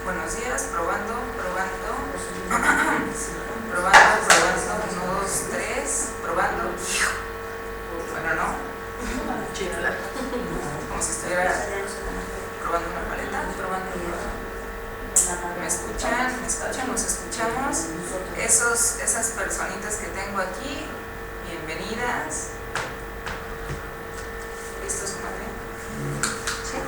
Buenos días, probando. Probando, 1, 2, 3, probando. Bueno, no. Como si estuviera probando una paleta, probando. ¿Me escuchan? ¿Nos escuchamos? Esas personitas que tengo aquí, bienvenidas. ¿Listos, comadre? Sí.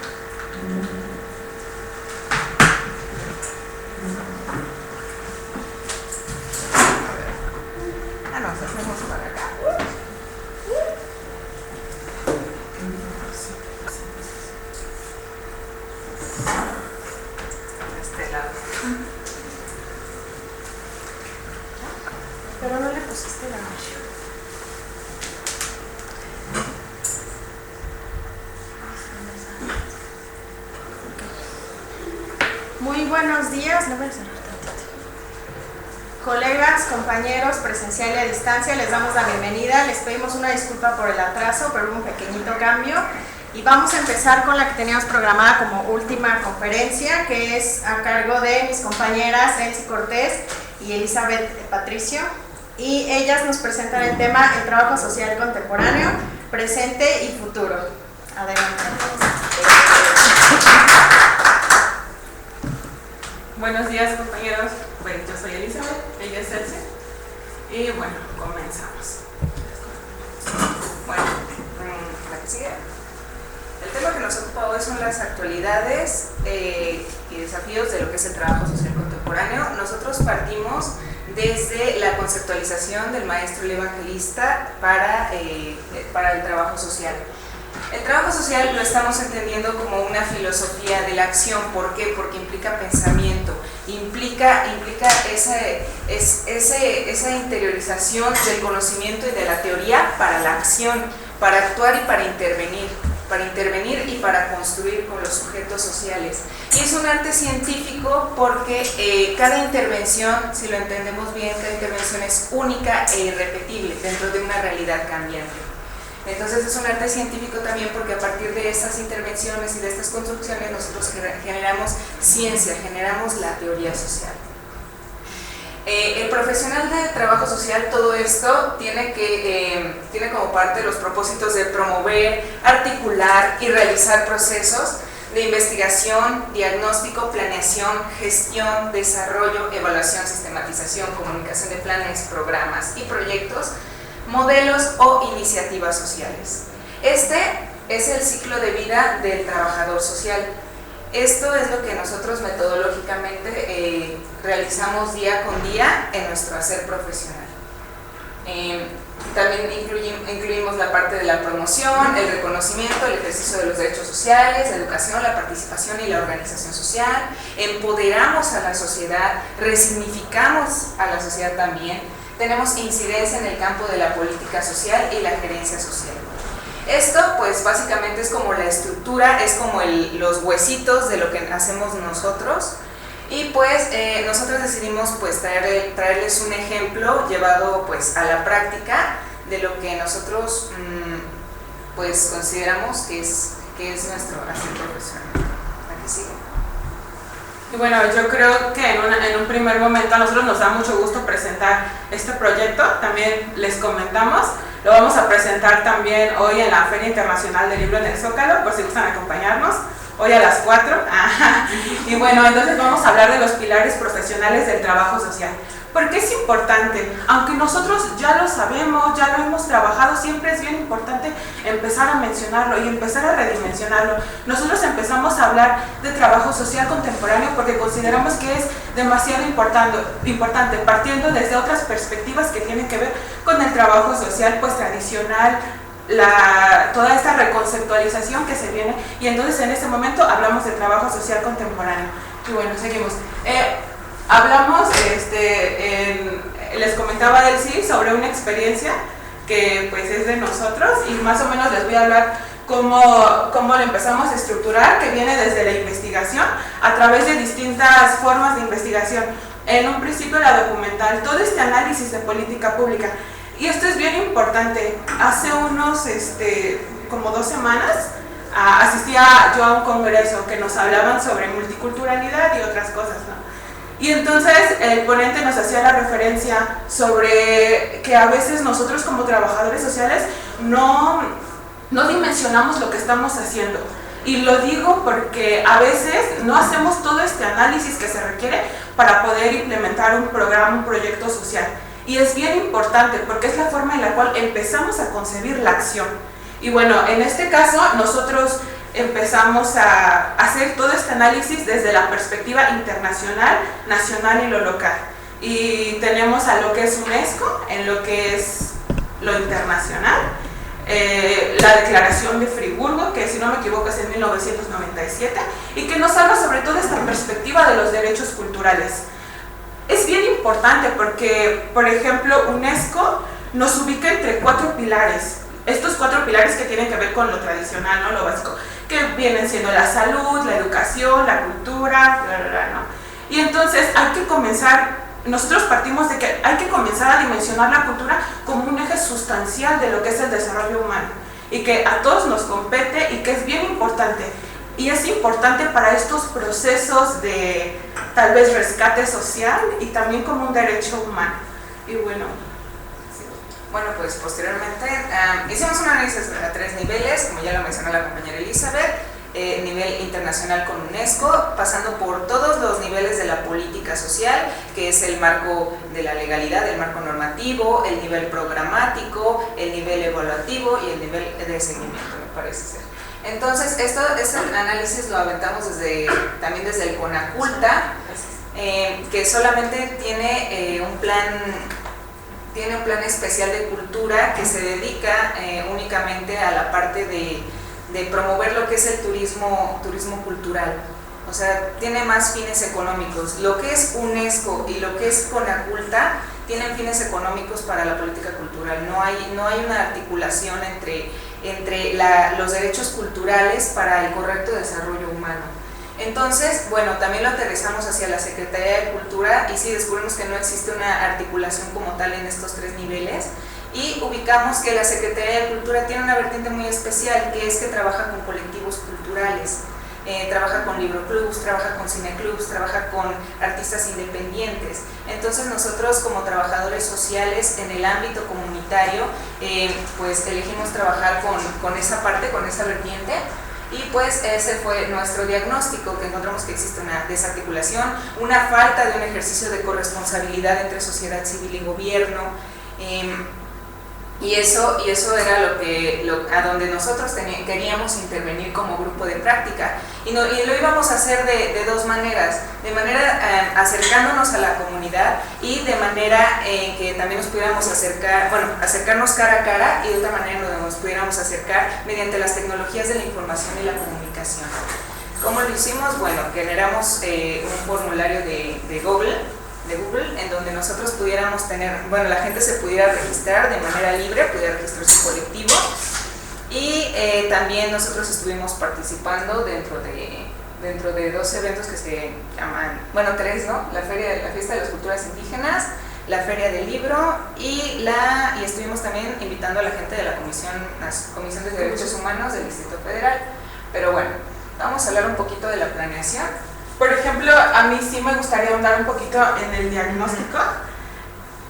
Nos hacemos para acá. De este lado. Pero no le pusiste la noche. Muy buenos días, no voy a cerrar tantito. Colegas, compañeros, presencial y a distancia, les damos la bienvenida. Les pedimos una disculpa por el atraso, pero hubo un pequeñito cambio. Y vamos a empezar con la que teníamos programada como última conferencia, que es a cargo de mis compañeras Elsie Cortés y Elizabeth Patricio. Y ellas nos presentan el tema el trabajo social contemporáneo, presente y futuro. Adelante. Buenos días, compañeros. Bueno, yo soy Elizabeth, ella es Elsie. Y bueno, comenzamos. Bueno, la que sigue. El tema que nos ocupa hoy son las actualidades y desafíos de lo que es el trabajo social contemporáneo. Nosotros partimos desde la conceptualización del maestro el evangelista para el trabajo social. El trabajo social lo estamos entendiendo como una filosofía de la acción. ¿Por qué? Porque implica pensamiento, implica esa interiorización del conocimiento y de la teoría para la acción, para actuar y para intervenir y para construir con los sujetos sociales. Y es un arte científico porque cada intervención, si lo entendemos bien, cada intervención es única e irrepetible dentro de una realidad cambiante. Entonces es un arte científico también porque a partir de estas intervenciones y de estas construcciones nosotros generamos ciencia, generamos la teoría social. El profesional de trabajo social, todo esto tiene como parte de los propósitos de promover, articular y realizar procesos de investigación, diagnóstico, planeación, gestión, desarrollo, evaluación, sistematización, comunicación de planes, programas y proyectos, modelos o iniciativas sociales. Este es el ciclo de vida del trabajador social. Esto es lo que nosotros metodológicamente realizamos día con día en nuestro hacer profesional. También incluimos la parte de la promoción, el reconocimiento, el ejercicio de los derechos sociales, la educación, la participación y la organización social. Empoderamos a la sociedad, resignificamos a la sociedad también. Tenemos incidencia en el campo de la política social y la gerencia social. Esto pues básicamente es como la estructura, es como los huesitos de lo que hacemos nosotros. Y pues nosotros decidimos pues traerles un ejemplo llevado pues a la práctica de lo que nosotros pues consideramos que es nuestro hacer profesional. Aquí sigue. Y bueno, yo creo que en un primer momento a nosotros nos da mucho gusto presentar este proyecto. También les comentamos, lo vamos a presentar también hoy en la Feria Internacional del Libro en el Zócalo, por si gustan acompañarnos, hoy a las 4. Y bueno, entonces vamos a hablar de los pilares profesionales del trabajo social. Porque es importante, aunque nosotros ya lo sabemos, ya lo hemos trabajado, siempre es bien importante empezar a mencionarlo y empezar a redimensionarlo. Nosotros empezamos a hablar de trabajo social contemporáneo porque consideramos que es demasiado importante, partiendo desde otras perspectivas que tienen que ver con el trabajo social pues tradicional, toda esta reconceptualización que se viene, y entonces en este momento hablamos de trabajo social contemporáneo. Y bueno, seguimos. Hablamos, les comentaba del CIR sobre una experiencia que pues es de nosotros y más o menos les voy a hablar cómo lo empezamos a estructurar, que viene desde la investigación a través de distintas formas de investigación. En un principio la documental, todo este análisis de política pública. Y esto es bien importante. Hace unos, como 2 semanas, asistía yo a un congreso que nos hablaban sobre multiculturalidad y otras cosas, ¿no? Y entonces el ponente nos hacía la referencia sobre que a veces nosotros como trabajadores sociales no dimensionamos lo que estamos haciendo. Y lo digo porque a veces no hacemos todo este análisis que se requiere para poder implementar un programa, un proyecto social. Y es bien importante porque es la forma en la cual empezamos a concebir la acción. Y bueno, en este caso nosotros empezamos a hacer todo este análisis desde la perspectiva internacional, nacional y lo local. Y tenemos a lo que es UNESCO, en lo que es lo internacional, la Declaración de Friburgo, que si no me equivoco es en 1997, y que nos habla sobre todo esta perspectiva de los derechos culturales. Es bien importante porque, por ejemplo, UNESCO nos ubica entre 4 pilares. Estos 4 pilares que tienen que ver con lo tradicional, ¿no? Lo básico, que vienen siendo la salud, la educación, la cultura, bla, bla, bla, ¿no? Y entonces hay que comenzar, nosotros partimos de que hay que comenzar a dimensionar la cultura como un eje sustancial de lo que es el desarrollo humano y que a todos nos compete y que es bien importante. Y es importante para estos procesos de tal vez rescate social y también como un derecho humano. Y bueno, bueno, pues posteriormente hicimos un análisis a 3 niveles, como ya lo mencionó la compañera Elizabeth, nivel internacional con UNESCO, pasando por todos los niveles de la política social, que es el marco de la legalidad, el marco normativo, el nivel programático, el nivel evaluativo y el nivel de seguimiento, me parece ser. Entonces, este análisis lo aventamos también desde el CONACULTA, que solamente tiene un plan especial de cultura que se dedica únicamente a la parte de promover lo que es el turismo cultural. O sea, tiene más fines económicos. Lo que es UNESCO y lo que es CONACULTA tienen fines económicos para la política cultural. No hay una articulación entre los derechos culturales para el correcto desarrollo humano. Entonces, bueno, también lo aterrizamos hacia la Secretaría de Cultura y sí descubrimos que no existe una articulación como tal en estos 3 niveles y ubicamos que la Secretaría de Cultura tiene una vertiente muy especial, que es que trabaja con colectivos culturales, trabaja con libroclubs, trabaja con cineclubs, trabaja con artistas independientes. Entonces nosotros como trabajadores sociales en el ámbito comunitario, pues elegimos trabajar con esa parte, con esa vertiente. Y pues ese fue nuestro diagnóstico, que encontramos que existe una desarticulación, una falta de un ejercicio de corresponsabilidad entre sociedad civil y gobierno, y eso era a donde nosotros queríamos intervenir como grupo de práctica, y lo íbamos a hacer de 2 maneras, de manera acercándonos a la comunidad y de manera que también nos pudiéramos acercarnos cara a cara, y de otra manera nos pudiéramos acercar mediante las tecnologías de la información y la comunicación. ¿Cómo lo hicimos? Bueno, generamos un formulario de Google, en donde nosotros pudiéramos la gente se pudiera registrar de manera libre, pudiera registrar su colectivo, y también nosotros estuvimos participando dentro de 2 eventos que se llaman, 3, ¿no? La Fiesta de las Culturas Indígenas, la Feria del Libro y estuvimos también invitando a la gente de la Comisión de Derechos Humanos del Distrito Federal. Pero bueno, vamos a hablar un poquito de la planeación. Por ejemplo, a mí sí me gustaría ahondar un poquito en el diagnóstico.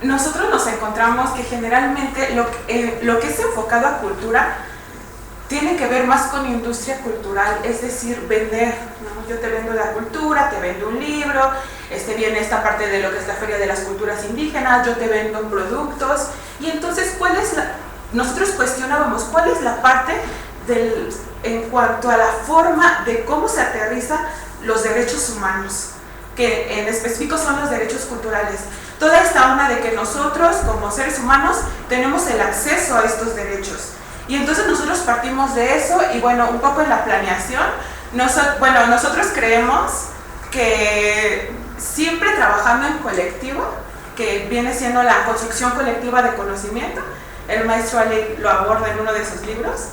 Nosotros nos encontramos que generalmente lo que es enfocado a cultura tiene que ver más con industria cultural, es decir, vender, ¿no? Yo te vendo la cultura, te vendo un libro, viene esta parte de lo que es la Feria de las Culturas Indígenas, yo te vendo productos, y entonces, nosotros cuestionábamos cuál es la parte en cuanto a la forma de cómo se aterriza los derechos humanos, que en específico son los derechos culturales. Toda esta onda de que nosotros como seres humanos tenemos el acceso a estos derechos. Y entonces nosotros partimos de eso y bueno, un poco en la planeación, nosotros creemos que siempre trabajando en colectivo, que viene siendo la construcción colectiva de conocimiento, el maestro Ali lo aborda en uno de sus libros,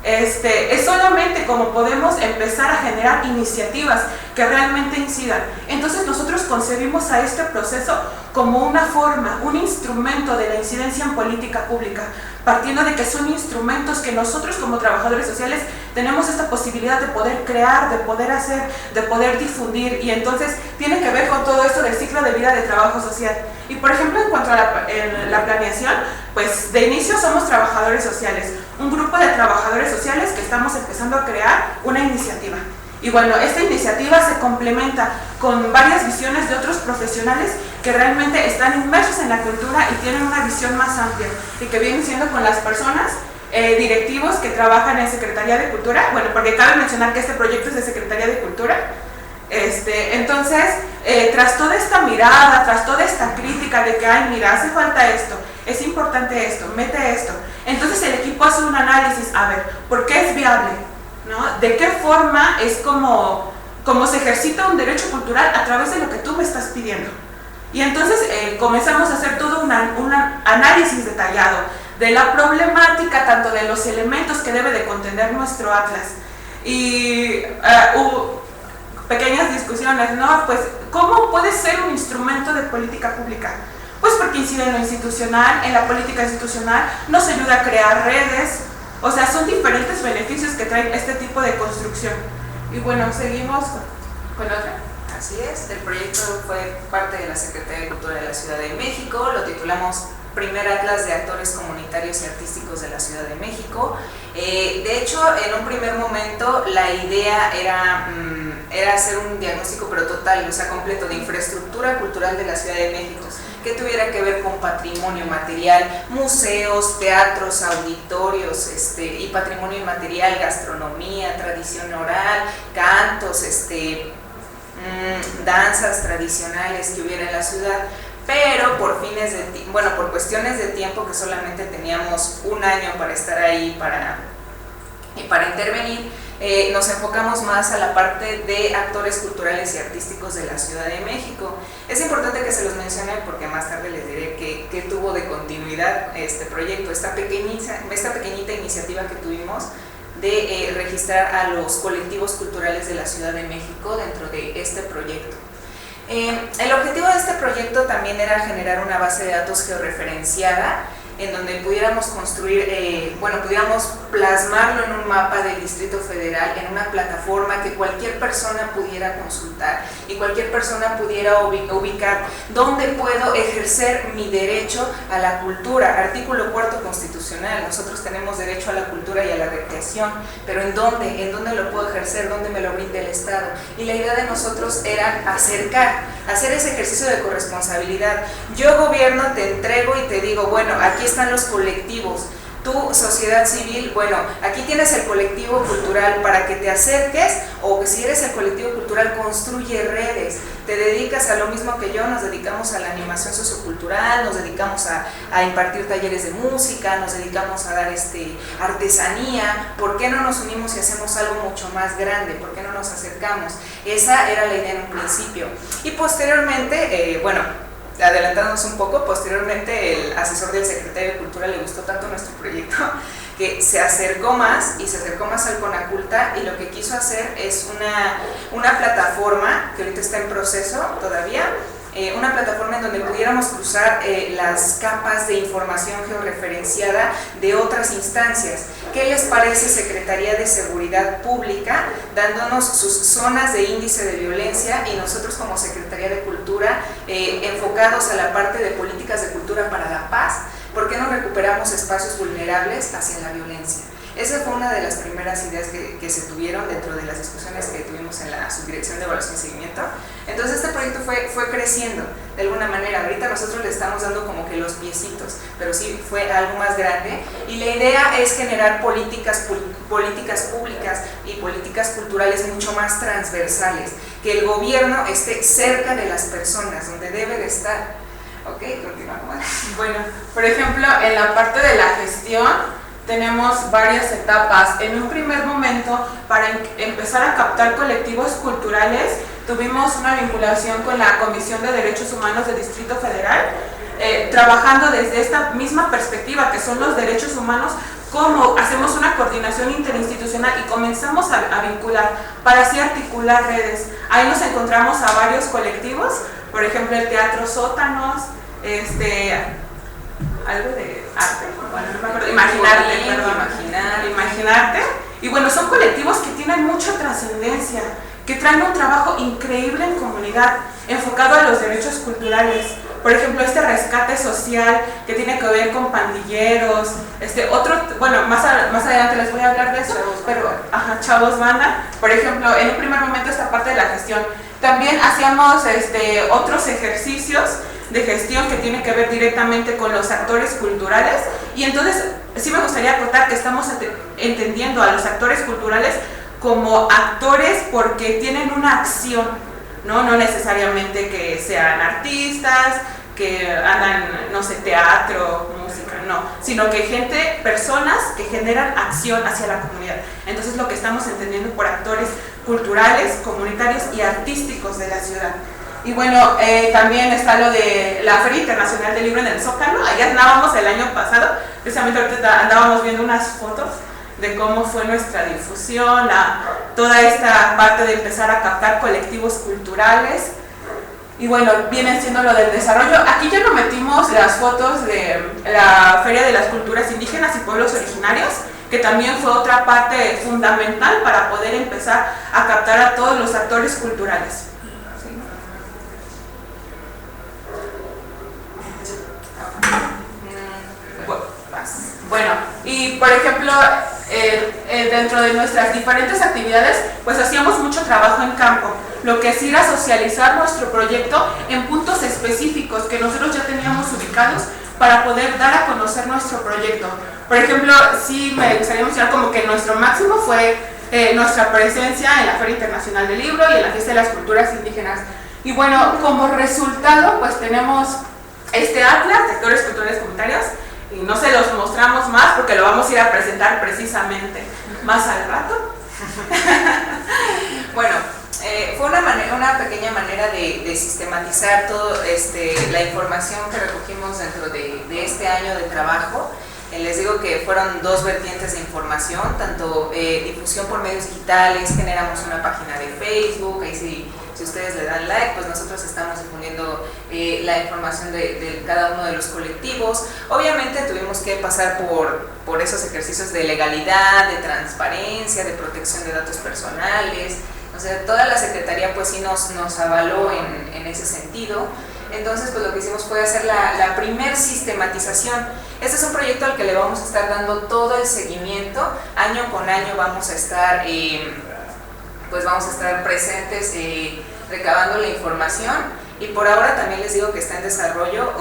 Es solamente como podemos empezar a generar iniciativas que realmente incidan. Entonces nosotros concebimos a este proceso como una forma, un instrumento de la incidencia en política pública, partiendo de que son instrumentos que nosotros como trabajadores sociales tenemos esta posibilidad de poder crear, de poder hacer, de poder difundir, y entonces tiene que ver con todo esto del ciclo de vida de trabajo social. Y por ejemplo, en cuanto a la planeación, pues de inicio somos trabajadores sociales, un grupo de trabajadores sociales que estamos empezando a crear una iniciativa. Y bueno, esta iniciativa se complementa con varias visiones de otros profesionales que realmente están inmersos en la cultura y tienen una visión más amplia, y que vienen siendo con las personas directivos que trabajan en Secretaría de Cultura, bueno, porque cabe mencionar que este proyecto es de Secretaría de Cultura. Entonces, tras toda esta mirada, tras toda esta crítica de que, ay, mira, hace falta esto, es importante esto, mete esto, entonces el equipo hace un análisis, a ver, ¿por qué es viable? ¿No? ¿De qué forma es como se ejercita un derecho cultural a través de lo que tú me estás pidiendo? Y entonces comenzamos a hacer todo un análisis detallado de la problemática, tanto de los elementos que debe de contener nuestro atlas. Y hubo pequeñas discusiones, ¿no? Pues, ¿cómo puede ser un instrumento de política pública? Pues porque incide en lo institucional, en la política institucional, nos ayuda a crear redes. O sea, son diferentes beneficios que trae este tipo de construcción. Y bueno, seguimos con otra. Así es, el proyecto fue parte de la Secretaría de Cultura de la Ciudad de México, lo titulamos Primer Atlas de Actores Comunitarios y Artísticos de la Ciudad de México. De hecho, en un primer momento la idea era hacer un diagnóstico pero total, o sea, completo, de infraestructura cultural de la Ciudad de México, que tuviera que ver con patrimonio material, museos, teatros, auditorios, y patrimonio inmaterial, gastronomía, tradición oral, cantos, danzas tradicionales que hubiera en la ciudad. Pero por cuestiones de tiempo, que solamente teníamos un año para estar ahí y para intervenir, nos enfocamos más a la parte de actores culturales y artísticos de la Ciudad de México. Es importante que se los mencione porque más tarde les diré que tuvo de continuidad este proyecto, esta pequeñita iniciativa que tuvimos de registrar a los colectivos culturales de la Ciudad de México dentro de este proyecto. El objetivo de este proyecto también era generar una base de datos georreferenciada en donde pudiéramos construir, pudiéramos plasmarlo en un mapa del Distrito Federal, en una plataforma que cualquier persona pudiera consultar y cualquier persona pudiera ubicar dónde puedo ejercer mi derecho a la cultura. Artículo 4 constitucional, nosotros tenemos derecho a la cultura y a la recreación, pero ¿en dónde? ¿En dónde lo puedo ejercer? ¿Dónde me lo brinda el Estado? Y la idea de nosotros era hacer ese ejercicio de corresponsabilidad. Yo, gobierno, te entrego y te digo, bueno, aquí están los colectivos. Tú, sociedad civil, bueno, aquí tienes el colectivo cultural para que te acerques, o que si eres el colectivo cultural, construye redes. Te dedicas a lo mismo que yo, nos dedicamos a la animación sociocultural, nos dedicamos a impartir talleres de música, nos dedicamos a dar artesanía. ¿Por qué no nos unimos y hacemos algo mucho más grande? ¿Por qué no nos acercamos? Esa era la idea en un principio. Y posteriormente, adelantándonos un poco, posteriormente el asesor del Secretario de Cultura le gustó tanto nuestro proyecto que se acercó más al Conaculta, y lo que quiso hacer es una plataforma que ahorita está en proceso todavía, una plataforma en donde pudiéramos cruzar las capas de información georreferenciada de otras instancias. ¿Qué les parece Secretaría de Seguridad Pública dándonos sus zonas de índice de violencia, y nosotros como Secretaría de Cultura enfocados a la parte de políticas de cultura para la paz? ¿Por qué no recuperamos espacios vulnerables hacia la violencia? Esa fue una de las primeras ideas que se tuvieron dentro de las discusiones que tuvimos en la Subdirección de Evaluación y Seguimiento. Entonces este proyecto fue creciendo de alguna manera. Ahorita nosotros le estamos dando como que los piecitos, pero sí fue algo más grande, y la idea es generar políticas públicas y políticas culturales mucho más transversales, que el gobierno esté cerca de las personas, donde debe de estar. Ok, continuamos. Bueno, por ejemplo, en la parte de la gestión tenemos varias etapas. En un primer momento, para empezar a captar colectivos culturales, tuvimos una vinculación con la Comisión de Derechos Humanos del Distrito Federal, trabajando desde esta misma perspectiva, que son los derechos humanos, cómo hacemos una coordinación interinstitucional y comenzamos a vincular para así articular redes. Ahí nos encontramos a varios colectivos, por ejemplo el Teatro Sótanos, algo de arte, bueno, no me acuerdo, Imaginarte. Y bueno, son colectivos que tienen mucha trascendencia, que traen un trabajo increíble en comunidad, enfocado a los derechos culturales. Por ejemplo, este rescate social que tiene que ver con pandilleros, bueno, más adelante les voy a hablar de eso, Chavos Banda. Por ejemplo, en un primer momento esta parte de la gestión. También hacíamos otros ejercicios de gestión que tienen que ver directamente con los actores culturales, y entonces sí me gustaría acotar que estamos entendiendo a los actores culturales como actores porque tienen una acción, no necesariamente que sean artistas, que hagan, no sé, teatro, música, no, sino que personas que generan acción hacia la comunidad. Entonces lo que estamos entendiendo por actores culturales, comunitarios y artísticos de la ciudad. Y bueno, también está lo de la Feria Internacional del Libro en el Zócalo. Allá andábamos el año pasado, precisamente ahorita andábamos viendo unas fotos de cómo fue nuestra difusión, toda esta parte de empezar a captar colectivos culturales. Y bueno, viene siendo lo del desarrollo. Aquí ya no metimos las fotos de la Feria de las Culturas Indígenas y Pueblos Originarios, que también fue otra parte fundamental para poder empezar a captar a todos los actores culturales. Bueno, y por ejemplo, dentro de nuestras diferentes actividades, pues hacíamos mucho trabajo en campo, lo que es ir a socializar nuestro proyecto en puntos específicos que nosotros ya teníamos ubicados para poder dar a conocer nuestro proyecto. Por ejemplo, sí me gustaría mencionar como que nuestro máximo fue nuestra presencia en la Feria Internacional del Libro y en la Fiesta de las Culturas Indígenas. Y bueno, como resultado, pues tenemos este atlas de actores culturales comunitarios, y no se los mostramos más porque lo vamos a ir a presentar precisamente más al rato. Bueno, fue una pequeña manera de sistematizar toda la información que recogimos dentro de este año de trabajo. Les digo que fueron dos vertientes de información, tanto difusión por medios digitales, generamos una página de Facebook, ahí si ustedes le dan like, pues nosotros estamos difundiendo la información de cada uno de los colectivos. Obviamente tuvimos que pasar por esos ejercicios de legalidad, de transparencia, de protección de datos personales. O sea, toda la Secretaría pues sí nos avaló en ese sentido. Entonces pues lo que hicimos fue hacer la primer sistematización. Este es un proyecto al que le vamos a estar dando todo el seguimiento. Año con año vamos a estar presentes recabando la información, y por ahora también les digo que está en desarrollo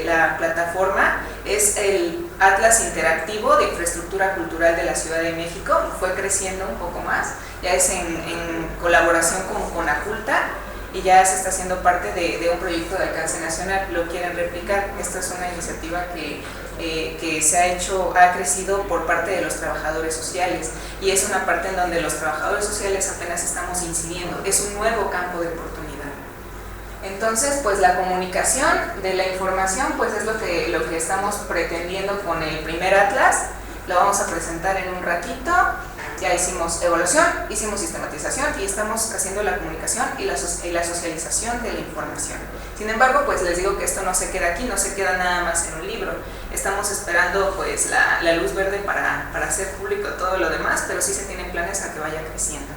la plataforma, es el Atlas Interactivo de Infraestructura Cultural de la Ciudad de México, fue creciendo un poco más, ya es en colaboración con Conaculta y ya se está haciendo parte de un proyecto de alcance nacional, lo quieren replicar. Esta es una iniciativa que ha crecido por parte de los trabajadores sociales, y es una parte en donde los trabajadores sociales apenas estamos incidiendo, es un nuevo campo de oportunidad. Entonces, pues la comunicación de la información pues es lo que estamos pretendiendo con el primer atlas. Lo vamos a presentar en un ratito. Ya hicimos evaluación, hicimos sistematización y estamos haciendo la comunicación y la socialización de la información. Sin embargo, pues les digo que esto no se queda aquí, no se queda nada más en un libro. Estamos esperando pues la luz verde para hacer público todo lo demás, pero sí se tienen planes a que vaya creciendo.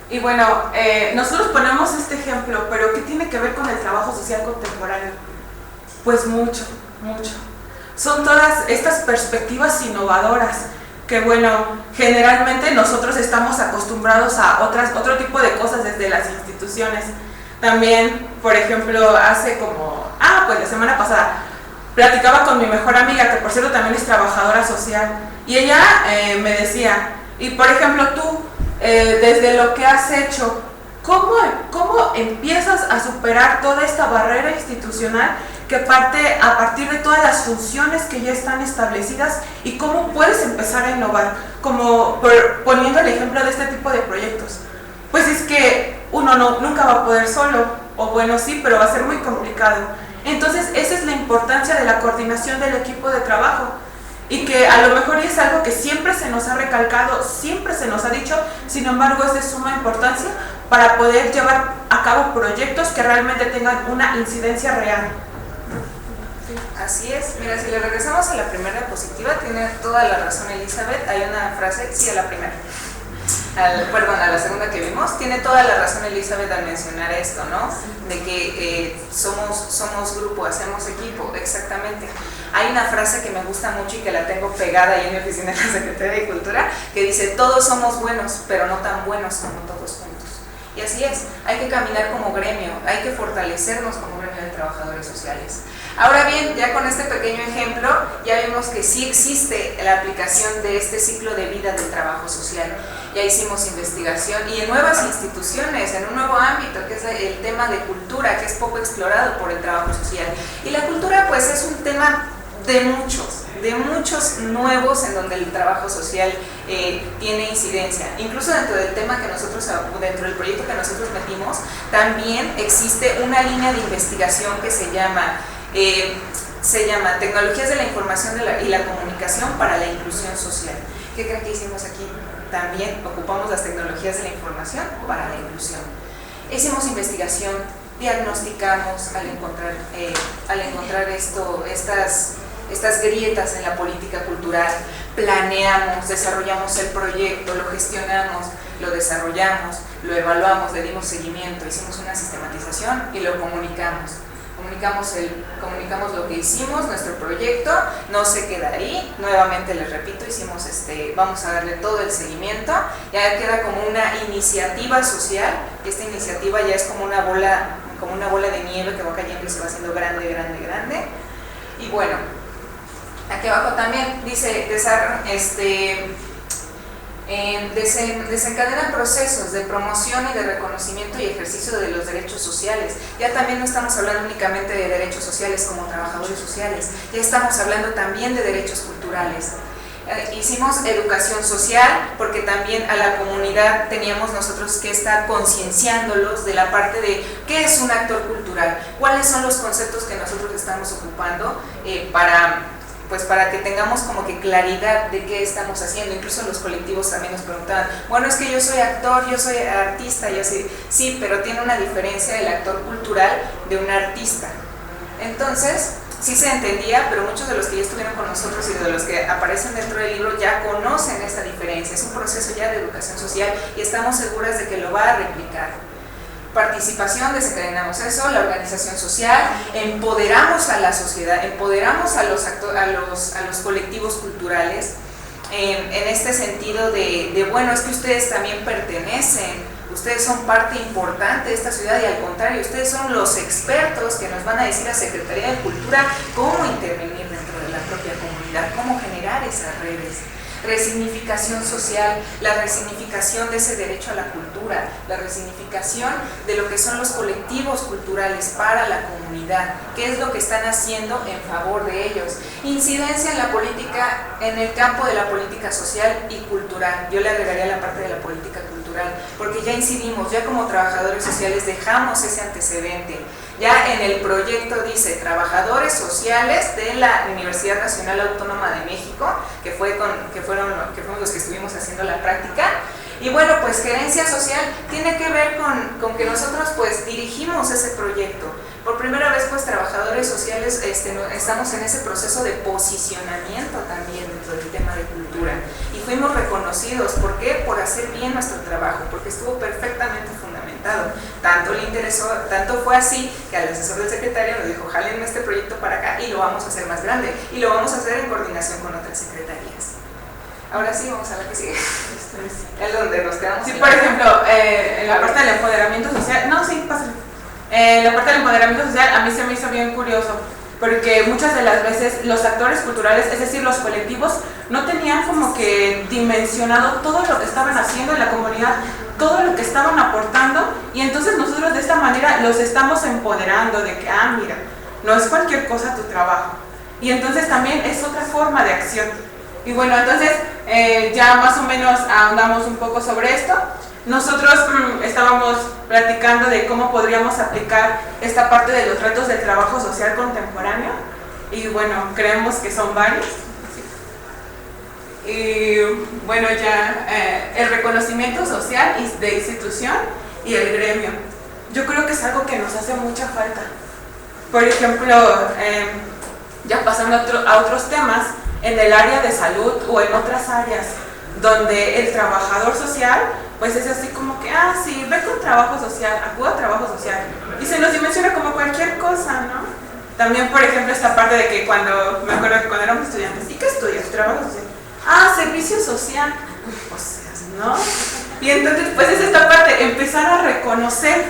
Y bueno, nosotros ponemos este ejemplo, pero ¿qué tiene que ver con el trabajo social contemporáneo? Pues mucho, mucho. Son todas estas perspectivas innovadoras que bueno, generalmente nosotros estamos acostumbrados a otro tipo de cosas desde las instituciones. También, por ejemplo, pues la semana pasada platicaba con mi mejor amiga, que por cierto también es trabajadora social, y ella me decía, y por ejemplo tú, desde lo que has hecho, ¿cómo empiezas a superar toda esta barrera institucional que parte a partir de todas las funciones que ya están establecidas, y cómo puedes empezar a innovar? Como poniendo el ejemplo de este tipo de proyectos, pues es que uno nunca va a poder solo, o bueno sí, pero va a ser muy complicado. Entonces esa es la importancia de la coordinación del equipo de trabajo. y que a lo mejor es algo que siempre se nos ha recalcado, siempre se nos ha dicho, sin embargo es de suma importancia para poder llevar a cabo proyectos que realmente tengan una incidencia real. Así es. Mira, si le regresamos a la primera diapositiva, tiene toda la razón Elizabeth. Hay una frase, sí, a la primera. Perdón, a la segunda que vimos, tiene toda la razón Elizabeth al mencionar esto, ¿no? De que somos grupo, hacemos equipo, exactamente. Hay una frase que me gusta mucho y que la tengo pegada ahí en mi oficina de la Secretaría de Cultura, que dice, todos somos buenos, pero no tan buenos como todos juntos. Y así es, hay que caminar como gremio, hay que fortalecernos como gremio de trabajadores sociales. Ahora bien, ya con este pequeño ejemplo, ya vimos que sí existe la aplicación de este ciclo de vida del trabajo social. Ya hicimos investigación y en nuevas instituciones, en un nuevo ámbito, que es el tema de cultura, que es poco explorado por el trabajo social. Y la cultura, pues, es un tema de muchos nuevos en donde el trabajo social tiene incidencia. Incluso dentro del tema que nosotros, dentro del proyecto que nosotros metimos, también existe una línea de investigación que se llama Tecnologías de la Información y la Comunicación para la Inclusión Social. ¿Qué creen que hicimos aquí? También ocupamos las tecnologías de la información para la inclusión. Hicimos investigación, diagnosticamos al encontrar estas grietas en la política cultural, planeamos, desarrollamos el proyecto, lo gestionamos, lo desarrollamos, lo evaluamos, le dimos seguimiento, hicimos una sistematización y lo comunicamos. Comunicamos lo que hicimos, nuestro proyecto, no se queda ahí, nuevamente les repito, vamos a darle todo el seguimiento, ya queda como una iniciativa social, y esta iniciativa ya es como una bola de nieve que va cayendo y se va haciendo grande, grande, grande. Y bueno, aquí abajo también dice, desencadenan procesos de promoción y de reconocimiento y ejercicio de los derechos sociales. Ya también no estamos hablando únicamente de derechos sociales como trabajadores sociales, ya estamos hablando también de derechos culturales. Hicimos educación social porque también a la comunidad teníamos nosotros que estar concienciándolos de la parte de qué es un actor cultural, cuáles son los conceptos que nosotros estamos ocupando para que tengamos como que claridad de qué estamos haciendo. Incluso los colectivos también nos preguntaban, bueno, es que yo soy actor, yo soy artista, yo soy... Sí, pero tiene una diferencia el actor cultural de un artista. Entonces, sí se entendía, pero muchos de los que ya estuvieron con nosotros y de los que aparecen dentro del libro ya conocen esta diferencia. Es un proceso ya de educación social y estamos seguras de que lo va a replicar. Participación, desencadenamos eso, la organización social, empoderamos a la sociedad, empoderamos a los colectivos culturales en este sentido de bueno, es que ustedes también pertenecen, ustedes son parte importante de esta ciudad y al contrario, ustedes son los expertos que nos van a decir a Secretaría de Cultura cómo intervenir dentro de la propia comunidad, cómo generar esas redes. Resignificación social, la resignificación de ese derecho a la cultura, la resignificación de lo que son los colectivos culturales para la comunidad, qué es lo que están haciendo en favor de ellos. Incidencia en la política, en el campo de la política social y cultural. Yo le agregaría la parte de la política cultural, porque ya incidimos, ya como trabajadores sociales dejamos ese antecedente. Ya en el proyecto dice trabajadores sociales de la Universidad Nacional Autónoma de México, que fueron los que estuvimos haciendo la práctica. Y bueno, pues gerencia social tiene que ver con que nosotros pues dirigimos ese proyecto. Por primera vez pues trabajadores sociales estamos en ese proceso de posicionamiento también dentro del tema de cultura. Y fuimos reconocidos, ¿por qué? Por hacer bien nuestro trabajo, porque estuvo perfectamente fundamentado. Tanto le interesó, tanto fue así que al asesor del secretario nos dijo, jálenme este proyecto para acá y lo vamos a hacer más grande. Y lo vamos a hacer en coordinación con otras secretarías. Ahora sí, vamos a la que sigue. Es donde nos quedamos. Sí, por ejemplo, en la parte del empoderamiento social, la parte del empoderamiento social a mí se me hizo bien curioso, porque muchas de las veces los actores culturales, es decir, los colectivos, no tenían como que dimensionado todo lo que estaban haciendo en la comunidad, todo lo que estaban aportando, y entonces nosotros de esta manera los estamos empoderando de que, mira, no es cualquier cosa tu trabajo, y entonces también es otra forma de acción. Y bueno, entonces ya más o menos ahondamos un poco sobre esto. Nosotros estábamos platicando de cómo podríamos aplicar esta parte de los retos del trabajo social contemporáneo y bueno, creemos que son varios. y bueno, ya el reconocimiento social de institución y el gremio. Yo creo que es algo que nos hace mucha falta. Por ejemplo, ya pasando a otros temas, en el área de salud o en otras áreas, donde el trabajador social, pues es así como que, sí, ve con trabajo social, acude a trabajo social, y se nos dimensiona como cualquier cosa, ¿no? También, por ejemplo, esta parte de que me acuerdo que cuando éramos estudiantes, ¿y qué estudias? Trabajo social. Servicio social, o sea, ¿no? Y entonces, pues es esta parte, empezar a reconocer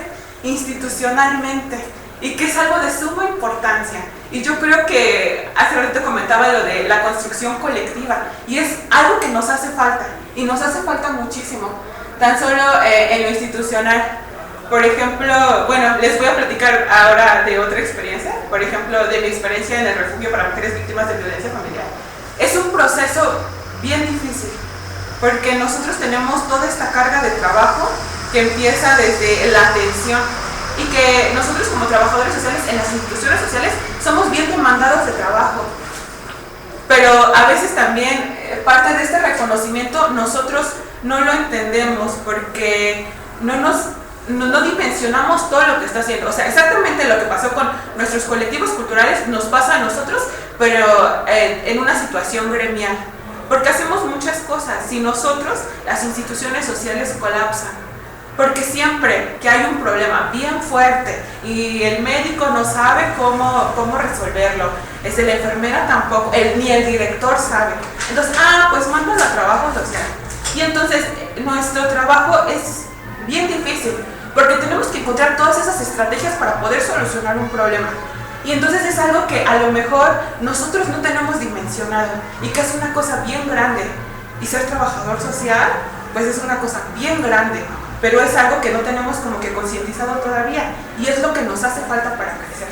institucionalmente, y que es algo de suma importancia. Y yo creo que hace rato comentaba lo de la construcción colectiva, y es algo que nos hace falta, y nos hace falta muchísimo, tan solo en lo institucional. Por ejemplo, bueno, les voy a platicar ahora de otra experiencia, por ejemplo, de mi experiencia en el refugio para mujeres víctimas de violencia familiar. Es un proceso bien difícil, porque nosotros tenemos toda esta carga de trabajo que empieza desde la atención, y que nosotros como trabajadores sociales en las instituciones sociales somos bien demandados de trabajo, pero a veces también parte de este reconocimiento nosotros no lo entendemos porque no dimensionamos todo lo que está haciendo. O sea, exactamente lo que pasó con nuestros colectivos culturales nos pasa a nosotros, pero en una situación gremial, porque hacemos muchas cosas y nosotros, las instituciones sociales, colapsan. Porque siempre que hay un problema bien fuerte y el médico no sabe cómo resolverlo, la enfermera tampoco, ni el director sabe. Entonces, pues mándalo a trabajo social. Y entonces nuestro trabajo es bien difícil, porque tenemos que encontrar todas esas estrategias para poder solucionar un problema. Y entonces es algo que a lo mejor nosotros no tenemos dimensionado, y que es una cosa bien grande. Y ser trabajador social, pues es una cosa bien grande, pero es algo que no tenemos como que concientizado todavía, y es lo que nos hace falta para crecer.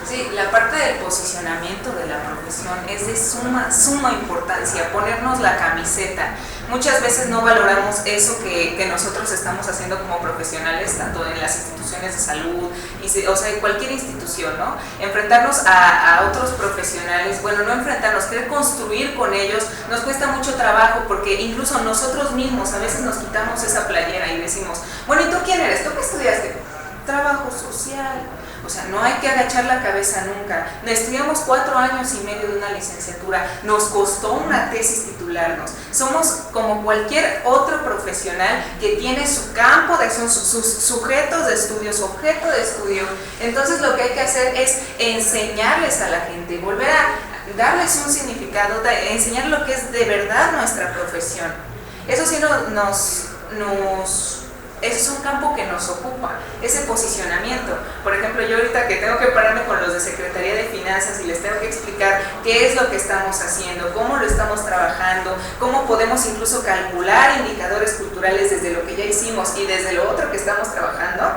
Sí, la parte del posicionamiento de la profesión es de suma importancia, ponernos la camiseta. Muchas veces no valoramos eso que nosotros estamos haciendo como profesionales, tanto en las instituciones de salud, o sea, en cualquier institución, ¿no? Enfrentarnos a otros profesionales, bueno, no enfrentarnos, querer construir con ellos, nos cuesta mucho trabajo, porque incluso nosotros mismos a veces nos quitamos esa playera y decimos, bueno, ¿y tú quién eres? ¿Tú qué estudiaste? Trabajo social. O sea, no hay que agachar la cabeza nunca. Estudiamos 4 años y medio de una licenciatura, nos costó una tesis titularnos. Somos como cualquier otro profesional que tiene su campo de acción, sus sujetos de estudio, su objeto de estudio. Entonces lo que hay que hacer es enseñarles a la gente, volver a darles un significado, enseñar lo que es de verdad nuestra profesión. Eso sí ese es un campo que nos ocupa, ese posicionamiento. Por ejemplo, yo ahorita que tengo que pararme con los de Secretaría de Finanzas y les tengo que explicar qué es lo que estamos haciendo, cómo lo estamos trabajando, cómo podemos incluso calcular indicadores culturales desde lo que ya hicimos y desde lo otro que estamos trabajando,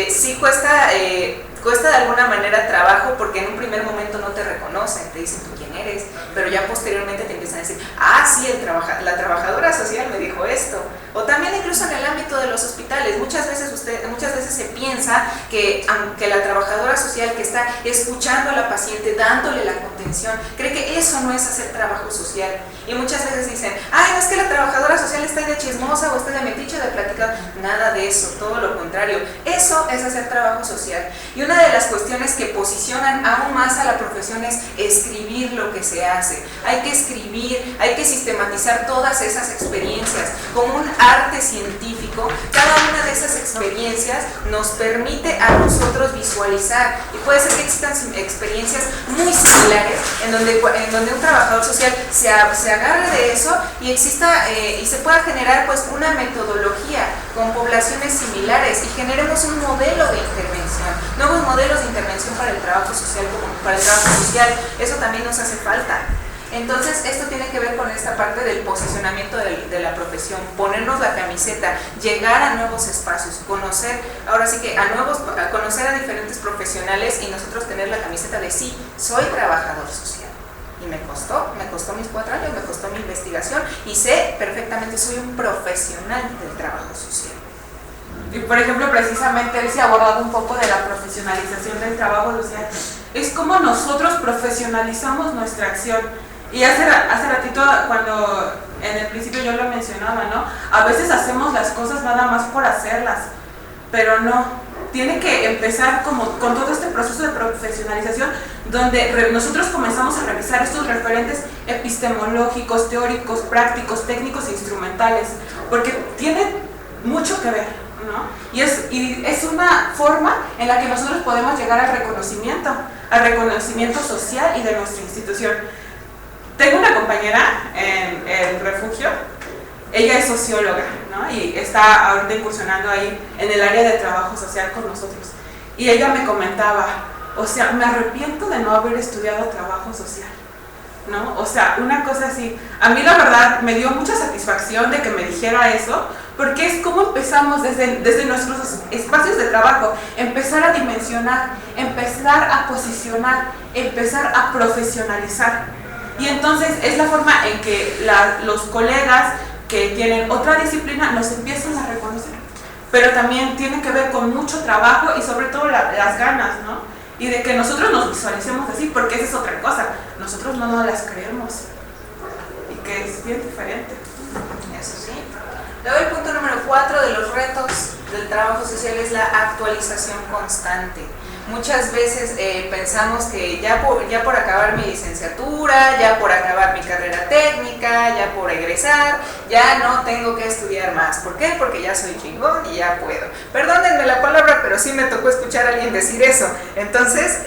sí cuesta de alguna manera trabajo, porque en un primer momento no te reconocen, te dicen tú quién eres, pero ya posteriormente te empiezan a decir, sí, la trabajadora social me dijo esto. O también incluso en el ámbito de los hospitales, muchas veces se piensa que aunque la trabajadora social que está escuchando a la paciente, dándole la contención, cree que eso no es hacer trabajo social. Y muchas veces dicen, no es que la trabajadora social está de chismosa o está de metiche de platicar. Nada de eso, todo lo contrario. Eso es hacer trabajo social. Y una de las cuestiones que posicionan aún más a la profesión es escribir lo que se hace. Hay que escribir, hay que sistematizar todas esas experiencias como un arte científico. Cada una de esas experiencias nos permite a nosotros visualizar, y puede ser que existan experiencias muy similares en donde un trabajador social se agarre de eso y exista y se pueda generar pues una metodología con poblaciones similares y generemos un modelo de intervención, nuevos modelos de intervención para el trabajo social como para el trabajo social. Eso también nos hace falta. Entonces esto tiene que ver con esta parte del posicionamiento de la profesión, ponernos la camiseta, llegar a nuevos espacios, conocer a diferentes profesionales y nosotros tener la camiseta de sí, soy trabajador social. Y me costó mis 4 años, me costó mi investigación y sé perfectamente, soy un profesional del trabajo social. Y por ejemplo, precisamente él se ha abordado un poco de la profesionalización del trabajo social. Es como nosotros profesionalizamos nuestra acción. Y hace ratito, cuando en el principio yo lo mencionaba, ¿no? A veces hacemos las cosas nada más por hacerlas, pero no. Tiene que empezar con todo este proceso de profesionalización, donde nosotros comenzamos a revisar estos referentes epistemológicos, teóricos, prácticos, técnicos e instrumentales, porque tiene mucho que ver, ¿no? Y es una forma en la que nosotros podemos llegar al reconocimiento social y de nuestra institución. Tengo una compañera en el refugio, ella es socióloga, ¿no? Y está ahorita incursionando ahí en el área de trabajo social con nosotros. Y ella me comentaba, o sea, me arrepiento de no haber estudiado trabajo social, ¿no? O sea, una cosa así. A mí la verdad me dio mucha satisfacción de que me dijera eso, porque es como empezamos desde nuestros espacios de trabajo, empezar a dimensionar, empezar a posicionar, empezar a profesionalizar. Y entonces es la forma en que los colegas que tienen otra disciplina nos empiezan a reconocer. Pero también tiene que ver con mucho trabajo y sobre todo las ganas, ¿no? Y de que nosotros nos visualicemos así, porque esa es otra cosa. Nosotros no nos las creemos. Y que es bien diferente. Eso sí. Luego el punto número 4 de los retos del trabajo social es la actualización constante. Muchas veces pensamos que ya por acabar mi licenciatura, ya por acabar mi carrera técnica, ya por egresar, ya no tengo que estudiar más. ¿Por qué? Porque ya soy chingón y ya puedo. Perdónenme la palabra, pero sí me tocó escuchar a alguien decir eso. Entonces,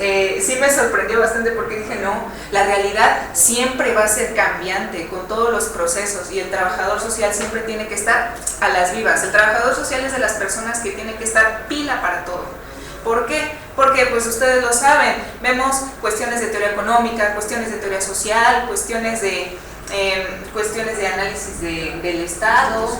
sí me sorprendió bastante porque dije, no, la realidad siempre va a ser cambiante con todos los procesos y el trabajador social siempre tiene que estar a las vivas. El trabajador social es de las personas que tienen que estar pila para todo. ¿Por qué? Porque pues ustedes lo saben, vemos cuestiones de teoría económica, cuestiones de teoría social, cuestiones de análisis del Estado,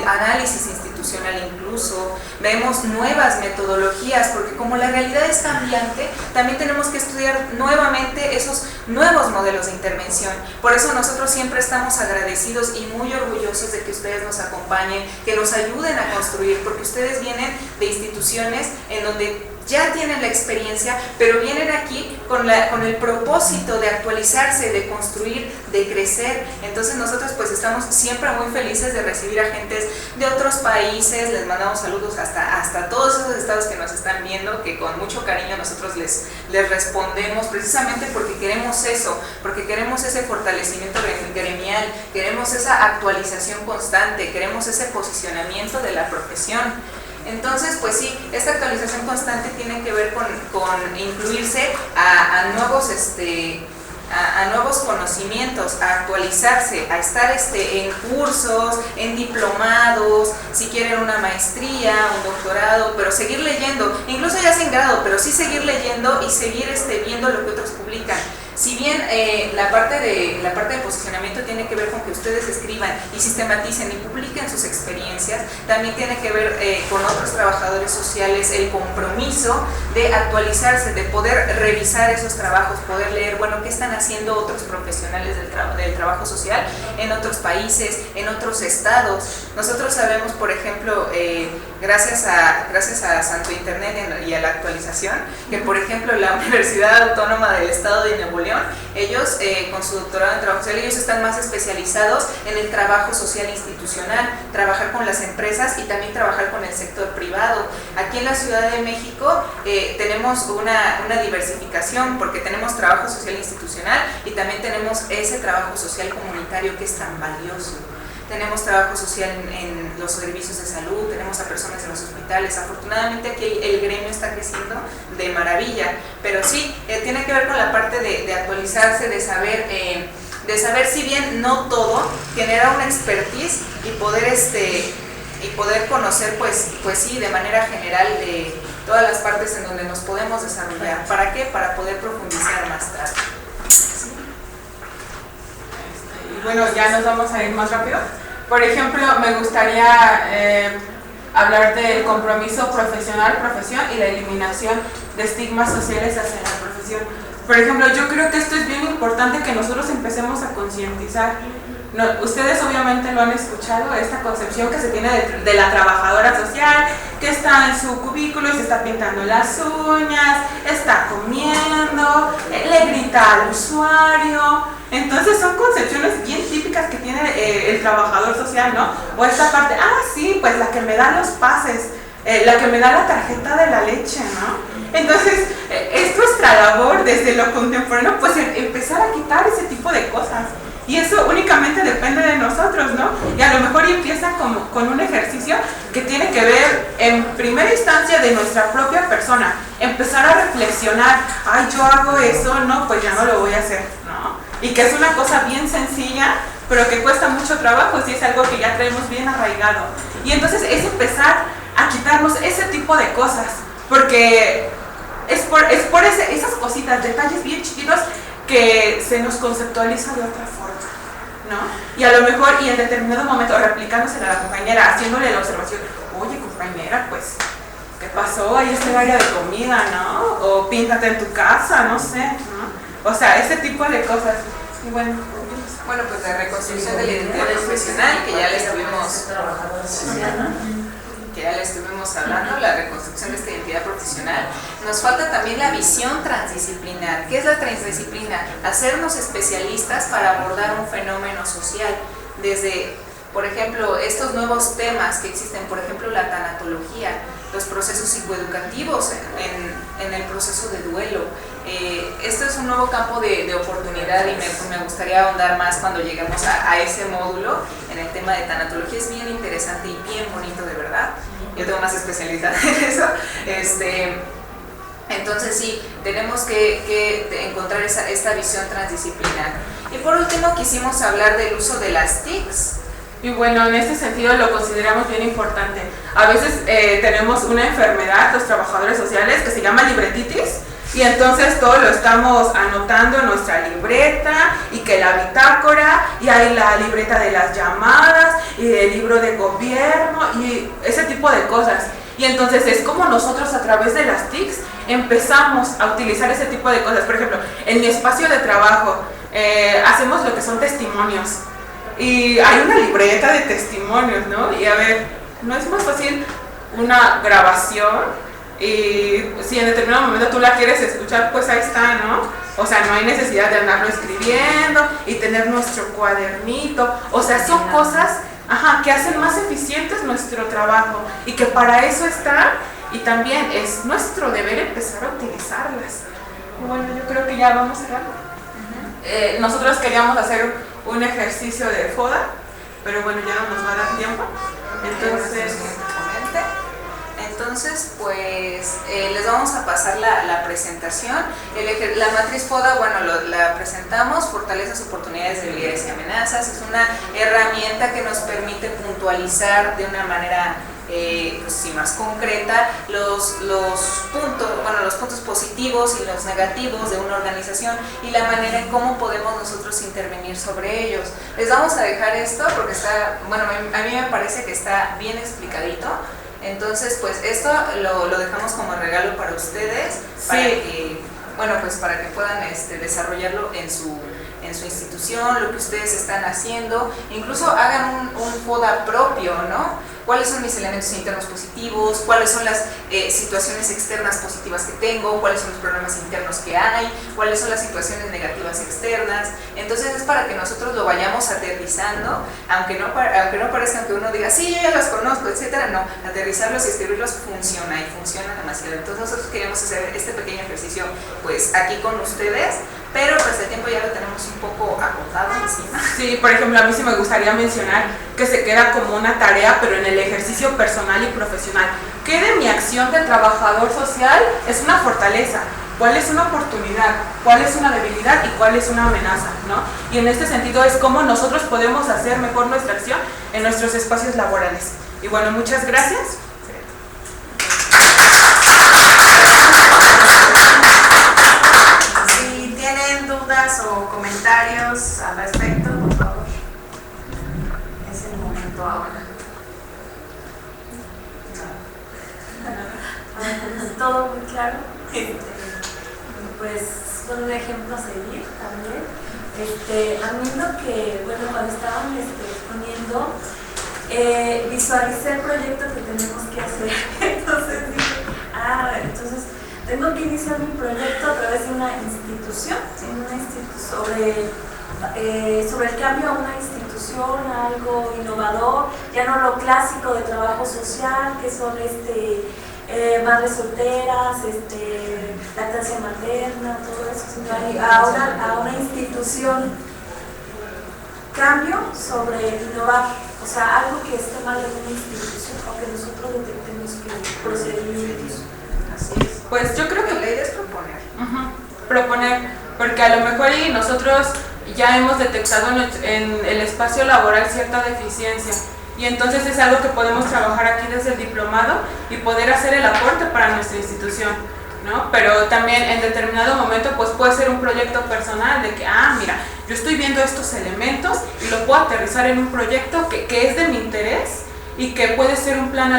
análisis institucional incluso, vemos nuevas metodologías, porque como la realidad es cambiante, también tenemos que estudiar nuevamente esos nuevos modelos de intervención. Por eso nosotros siempre estamos agradecidos y muy orgullosos de que ustedes nos acompañen, que nos ayuden a construir, porque ustedes vienen de instituciones en donde ya tienen la experiencia, pero vienen aquí con el propósito de actualizarse, de construir, de crecer. Entonces nosotros pues estamos siempre muy felices de recibir a gentes de otros países, les mandamos saludos hasta todos esos estados que nos están viendo, que con mucho cariño nosotros les respondemos, precisamente porque queremos eso, porque queremos ese fortalecimiento gremial, queremos esa actualización constante, queremos ese posicionamiento de la profesión. Entonces, pues sí, esta actualización constante tiene que ver con incluirse a nuevos conocimientos, a actualizarse, a estar en cursos, en diplomados, si quieren una maestría, un doctorado, pero seguir leyendo, incluso ya sin grado, pero sí seguir leyendo y seguir viendo lo que otros publican. Si bien la parte de posicionamiento tiene que ver con que ustedes escriban y sistematicen y publiquen sus experiencias, también tiene que ver con otros trabajadores sociales el compromiso de actualizarse, de poder revisar esos trabajos, poder leer, bueno, qué están haciendo otros profesionales del trabajo social en otros países, en otros estados. Nosotros sabemos, por ejemplo, gracias a Santo Internet y a la actualización, que por ejemplo la Universidad Autónoma del Estado de Nuevo León, ellos con su doctorado en trabajo social, ellos están más especializados en el trabajo social institucional, trabajar con las empresas y también trabajar con el sector privado. Aquí en la Ciudad de México tenemos una diversificación, porque tenemos trabajo social institucional y también tenemos ese trabajo social comunitario que es tan valioso. Tenemos trabajo social en los servicios de salud, tenemos a personas en los hospitales. Afortunadamente aquí el gremio está creciendo de maravilla, pero sí, tiene que ver con la parte de actualizarse, de saber si bien no todo, generar una expertise y poder conocer pues sí, de manera general de todas las partes en donde nos podemos desarrollar. ¿Para qué? Para poder profundizar más tarde. ¿Sí? Y bueno, ya nos vamos a ir más rápido. Por ejemplo, me gustaría hablar del compromiso profesión y la eliminación de estigmas sociales hacia la profesión. Por ejemplo, yo creo que esto es bien importante que nosotros empecemos a concientizar, No, ustedes obviamente lo han escuchado, esta concepción que se tiene de la trabajadora social, que está en su cubículo y se está pintando las uñas, está comiendo, le grita al usuario. Entonces son concepciones bien típicas que tiene el trabajador social, ¿no? O esta parte, sí, pues la que me da los pases, la que me da la tarjeta de la leche, ¿no? Entonces, es nuestra labor desde lo contemporáneo, pues empezar a quitar ese tipo de cosas. Y eso únicamente depende de nosotros, ¿no? Y a lo mejor empieza con un ejercicio que tiene que ver en primera instancia de nuestra propia persona. Empezar a reflexionar, yo hago eso, no, pues ya no lo voy a hacer, ¿no? Y que es una cosa bien sencilla, pero que cuesta mucho trabajo si es algo que ya traemos bien arraigado. Y entonces es empezar a quitarnos ese tipo de cosas, porque es por esas cositas, detalles bien chiquitos que se nos conceptualiza de otra forma, ¿no? Y a lo mejor, y en determinado momento, replicándosela a la compañera, haciéndole la observación, oye compañera, pues, ¿qué pasó? Ahí está el área de comida, ¿no? O píntate en tu casa, no sé, ¿no? O sea, ese tipo de cosas. Y bueno, pues la reconstrucción de la identidad profesional, que ya le estuvimos hablando, la reconstrucción de esta identidad profesional. Nos falta también la visión transdisciplinar. ¿Qué es la transdisciplina? Hacernos especialistas para abordar un fenómeno social desde, por ejemplo, estos nuevos temas que existen, por ejemplo, la tanatología, los procesos psicoeducativos en el proceso de duelo. Esto es un nuevo campo de oportunidad y me gustaría ahondar más cuando lleguemos a ese módulo en el tema de tanatología. Es bien interesante y bien bonito, de verdad. Yo tengo más especialidad en eso. Entonces sí, tenemos que encontrar esta visión transdisciplinar. Y por último quisimos hablar del uso de las TICs. Y bueno, en este sentido lo consideramos bien importante. A veces tenemos una enfermedad, los trabajadores sociales, que se llama libretitis, y entonces todo lo estamos anotando en nuestra libreta, y que la bitácora, y hay la libreta de las llamadas, y el libro de gobierno, y ese tipo de cosas. Y entonces es como nosotros a través de las TICs empezamos a utilizar ese tipo de cosas. Por ejemplo, en mi espacio de trabajo hacemos lo que son testimonios. Y hay una libreta de testimonios, ¿no? Y a ver, ¿no es más fácil una grabación? Y si en determinado momento tú la quieres escuchar, pues ahí está, ¿no? O sea, no hay necesidad de andarlo escribiendo y tener nuestro cuadernito. O sea, son cosas que hacen más eficientes nuestro trabajo y que para eso está, y también es nuestro deber empezar a utilizarlas. Bueno, yo creo que ya vamos a cerrar. Nosotros queríamos hacer un ejercicio de FODA, pero bueno, ya no nos va a dar tiempo. Entonces, pues les vamos a pasar la presentación. La matriz FODA, bueno, la presentamos, fortalezas, oportunidades, debilidades y amenazas. Es una herramienta que nos permite puntualizar de una manera pues sí, más concreta los puntos positivos y los negativos de una organización y la manera en cómo podemos nosotros intervenir sobre ellos. Les vamos a dejar esto porque está, bueno, a mí me parece que está bien explicadito. Entonces, pues esto lo dejamos como regalo para ustedes, para que, bueno, pues para que puedan desarrollarlo en su institución, lo que ustedes están haciendo, incluso hagan un FODA propio, ¿no? ¿Cuáles son mis elementos internos positivos? ¿Cuáles son las situaciones externas positivas que tengo? ¿Cuáles son los problemas internos que hay? ¿Cuáles son las situaciones negativas externas? Entonces es para que nosotros lo vayamos aterrizando, aunque no parezca que uno diga, sí, yo ya los conozco, etcétera. No, aterrizarlos y escribirlos funciona y funciona demasiado. Entonces nosotros queremos hacer este pequeño ejercicio pues aquí con ustedes, pero pues el tiempo ya lo tenemos un poco acotado encima. Sí, por ejemplo, a mí sí me gustaría mencionar que se queda como una tarea, pero en el ejercicio personal y profesional. ¿Qué de mi acción de trabajador social es una fortaleza? ¿Cuál es una oportunidad? ¿Cuál es una debilidad? ¿Y cuál es una amenaza? ¿No? Y en este sentido es cómo nosotros podemos hacer mejor nuestra acción en nuestros espacios laborales. Y bueno, muchas gracias. Si tienen dudas o comentarios al respecto, por favor. Es el momento ahora. Todo muy claro. Pues con un ejemplo a seguir también. A mí lo que, bueno, cuando estaban exponiendo, visualicé el proyecto que tenemos que hacer. Entonces dije, entonces tengo que iniciar mi proyecto a través de una institución, sobre el cambio a una institución, a algo innovador, ya no lo clásico de trabajo social, que son madres solteras, lactancia materna, todo eso, sino a una institución. Cambio sobre innovar, o sea, algo que esté mal en una institución o que nosotros detectemos que procedimientos. Así es. Pues yo creo que la idea es proponer. Proponer, porque a lo mejor y nosotros ya hemos detectado en el espacio laboral cierta deficiencia, y entonces es algo que podemos trabajar aquí desde el diplomado y poder hacer el aporte para nuestra institución, ¿no? Pero también en determinado momento pues puede ser un proyecto personal de que, mira, yo estoy viendo estos elementos y lo puedo aterrizar en un proyecto que es de mi interés y que puede ser un plan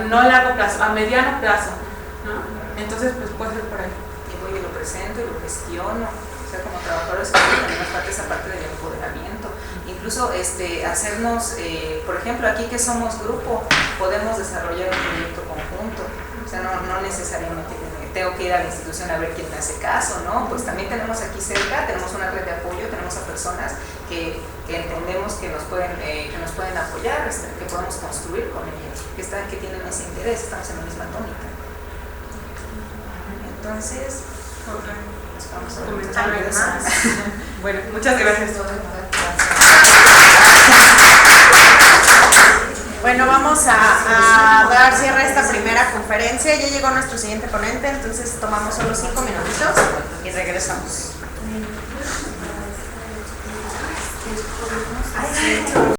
no a largo plazo, a mediano plazo, ¿no? Entonces pues puede ser por ahí. Y voy y lo presento y lo gestiono. O sea, como trabajadores también nos falta esa parte del empoderamiento. Incluso hacernos, por ejemplo, aquí que somos grupo, podemos desarrollar un proyecto conjunto. O sea, no necesariamente tengo que ir a la institución a ver quién me hace caso, ¿no? Pues también tenemos aquí cerca, tenemos una red de apoyo, tenemos a personas que entendemos que nos pueden apoyar, que podemos construir con ellas, que tienen ese interés, estamos en la misma tónica. Entonces, vamos a comentar algo más. Bueno, muchas gracias. Bueno, vamos a dar cierre a esta primera conferencia. Ya llegó nuestro siguiente ponente, entonces tomamos solo 5 minutitos y regresamos.